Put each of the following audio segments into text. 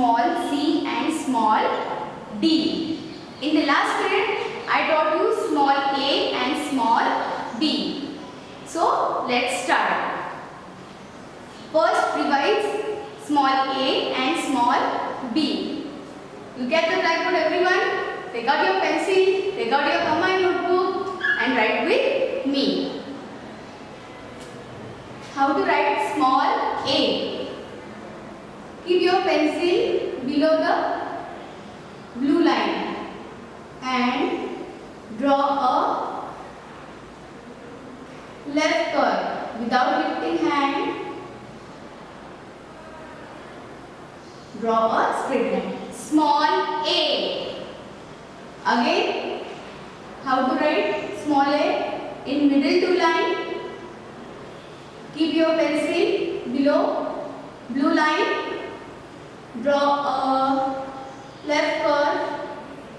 small c and small d. In the last period, I taught you small a and small b. So let's start. First, revise small a and small b. You get the blackboard, everyone? Take out your pencil, take out your combined notebook and write with me. How to write small a? Keep your pencil below the blue line and draw a left curve without lifting hand. Draw a straight line. Small a. Again, how to write small a? In middle two line, keep your pencil below blue line. Draw a left curve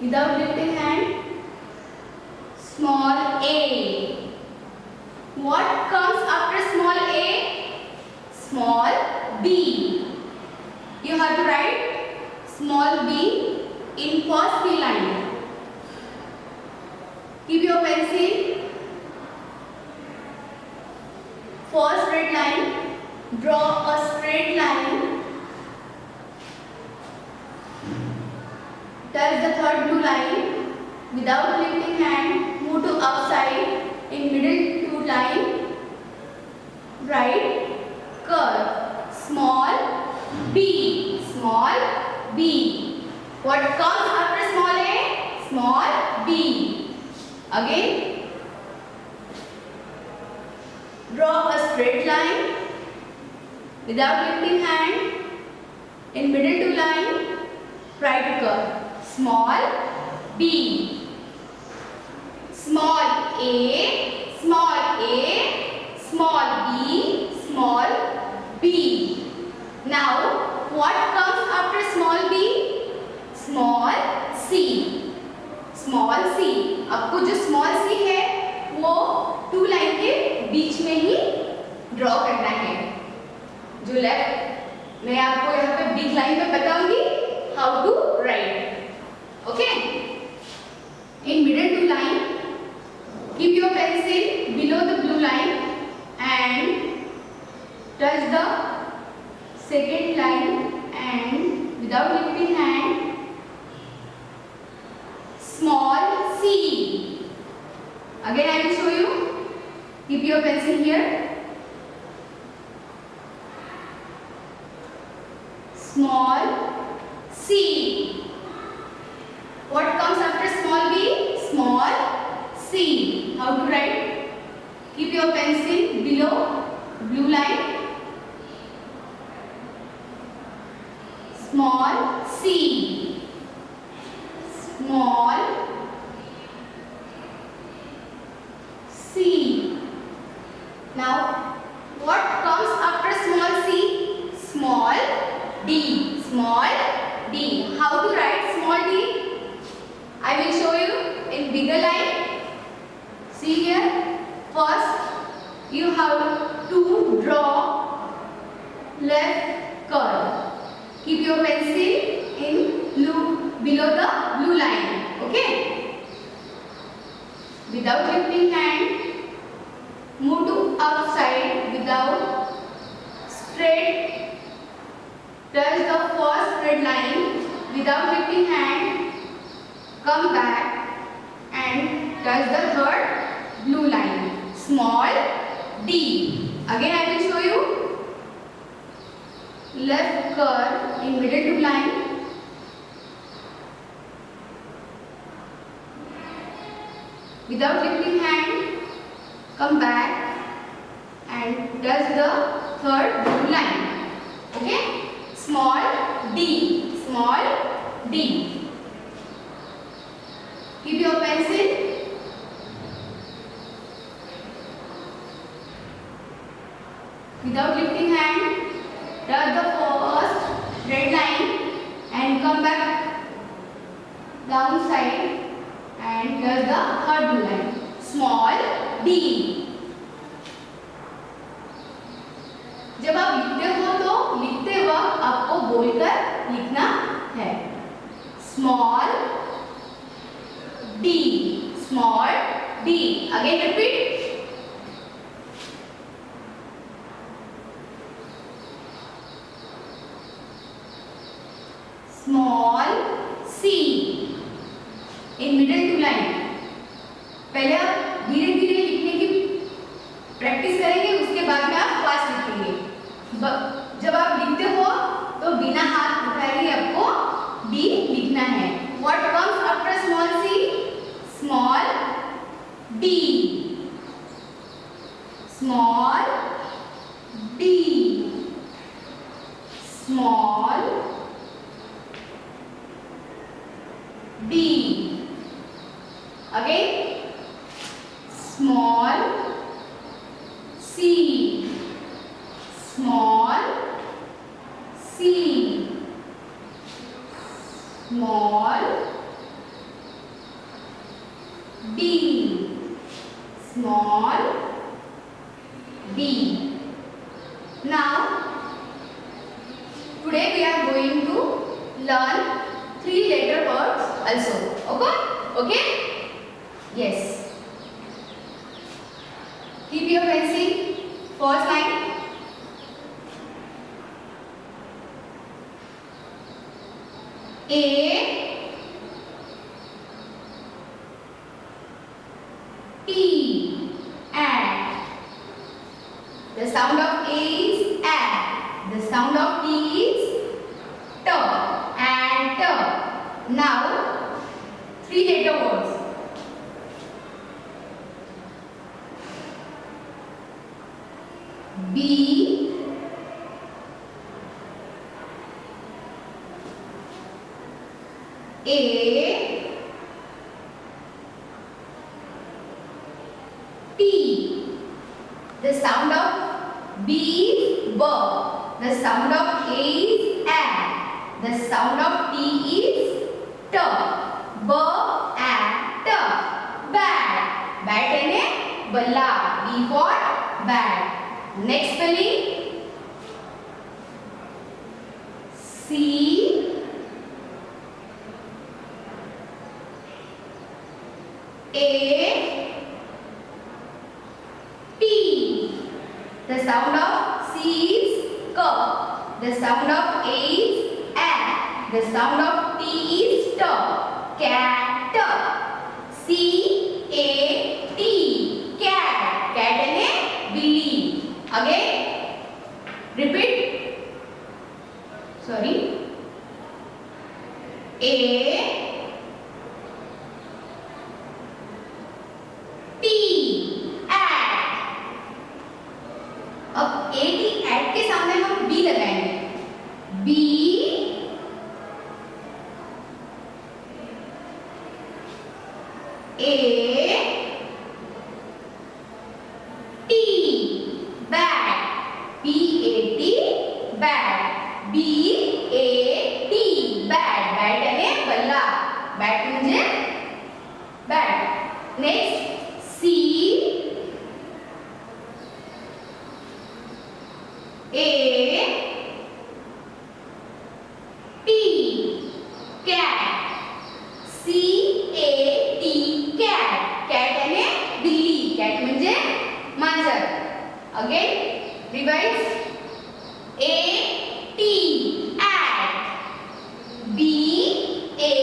without lifting hand. Small a. What comes after small a? Small b. You have to write small b in first three line. Keep your pencil first straight line. Draw a straight line. Touch the third blue line without lifting hand. Move to upside. In middle two line, right curve. Small b. Small b. What comes after small a? Small b. Again, draw a straight line without lifting hand. In middle two line, right curve. Small b. Small a, small a, small b, small b. Now, what comes after small b? Small c. Small c. आपको जो small c है वो to line के बीच में ही draw करना है. जो left मैं आपको यहाँ पे बिग लाइन पे बताऊंगी how to write. Okay. In middle two line, keep your pencil below the blue line and touch the second line and without lifting hand. Small c. Again I will show you. Keep your pencil here. Small c. What comes after small b? Small c. How to write? Keep your pencil below blue line. Small c. Small c. Now, what comes after small c? Small d. Small d. How to write small d? I will show you in bigger line. See here. First, you have to draw left curve. Keep your pencil in blue below the blue line. Okay. Without lifting hand, move to upside without straight. Touch the first straight line without lifting hand. Come back and touch the third blue line. Small d. Again I will show you. Left curve in middle two line. Without lifting hand, come back and touch the third blue line. Okay? Small d. Small d. Keep your pencil without lifting hand. Touch the first red line and come back down side and touch the third blue line. Small d. जब आप लिखते हो तो लिखते वक्त आपको बोलकर लिखना है। Small D, small D. Again repeat. Small C in middle two line. पहले आप धीरे धीरे लिखने की प्रैक्टिस करेंगे, उसके बाद में आप फास्ट लिखेंगे। जब आप लिखते हो तो बिना हाथ उठाए ही आपको डी लिखना है। What comes after small C? Small D, small D, small D. Again small C, small c, small d, small d. Now today we are going to learn 3-letter words also. Okay? Yes. Keep your pencil. First line. A, T, at. The sound of A is at. The sound of T is T, and T. Now 3-letter words. B, A, T. The sound of B is B. The sound of A is A. The sound of T is T. B, A, T. Bat. Bat यानी बल्ला. B for bat. Next spelling. C, A, T. The sound of C is K. The sound of A is A. The sound of T is T. Cat. C, A, T. Cat. Cat यानी बिल्ली. Again. Repeat. Sorry. A, अब A T eight के सामने हम B लगाएंगे। B, A, T, bat. B A T bat. B A T bat. Bat यानी बल्ला. Bat म्हणजे bat. Next C, A, T, cat. C, A, T, cat. Cat यानी बिल्ली. Cat म्हणजे मांजर. Again, revise. A, T, at. B, A,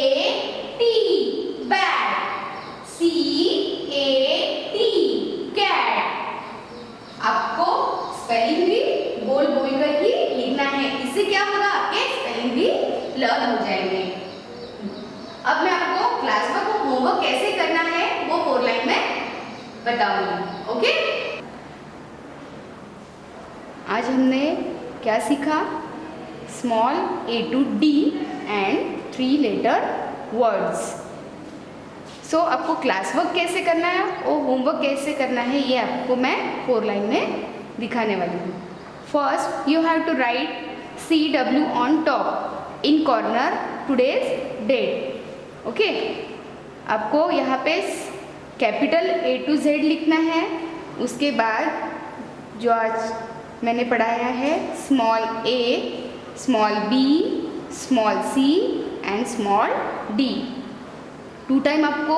T, bat. C, A, T, cat. आपको spelling भी बोल कर ही लिखना है। इससे क्या होगा? आपके स्पेलिंग भी लर्न हो जाएंगे। अब मैं आपको क्लास वर्क और होमवर्क कैसे करना है वो 4 लाइन में बताऊंगी। ओके? आज हमने क्या सीखा? Small A to D and 3-letter words. So आपको क्लास वर्क कैसे करना है और होमवर्क कैसे करना है ये आपको मैं 4 लाइन में दिखाने वाली हूँ। First you have to write CW on top in corner today's date. Okay, आपको यहाँ पे कैपिटल A to Z लिखना है। उसके बाद जो आज मैंने पढ़ाया है small a, small b, small C and small D. 2 time आपको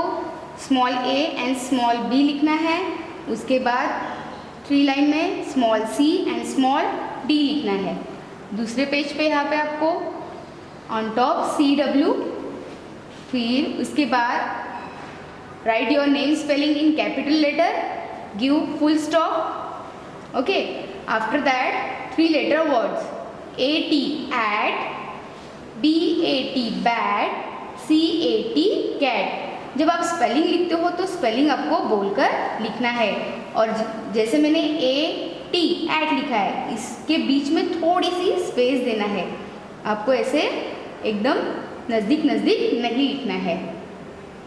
small A and small B लिखना है। उसके बाद 3 लाइन में small C and small D लिखना है। दूसरे पेज पे यहाँ पे आपको ऑन टॉप CW, फिर उसके बाद write your name spelling in capital letter, give full stop. Okay, after that 3 letter words AT at, BAT bat, CAT cat. जब आप स्पेलिंग लिखते हो तो स्पेलिंग आपको बोलकर लिखना है। और जैसे मैंने AT एट लिखा है, इसके बीच में थोड़ी सी स्पेस देना है। आपको ऐसे एकदम नज़दीक नज़दीक नहीं लिखना है।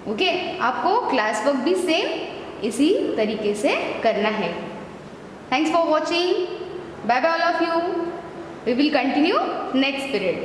ओके, आपको क्लास वर्क भी सेम इसी तरीके से करना है। Thanks for watching. Bye bye all of you. We will continue next period.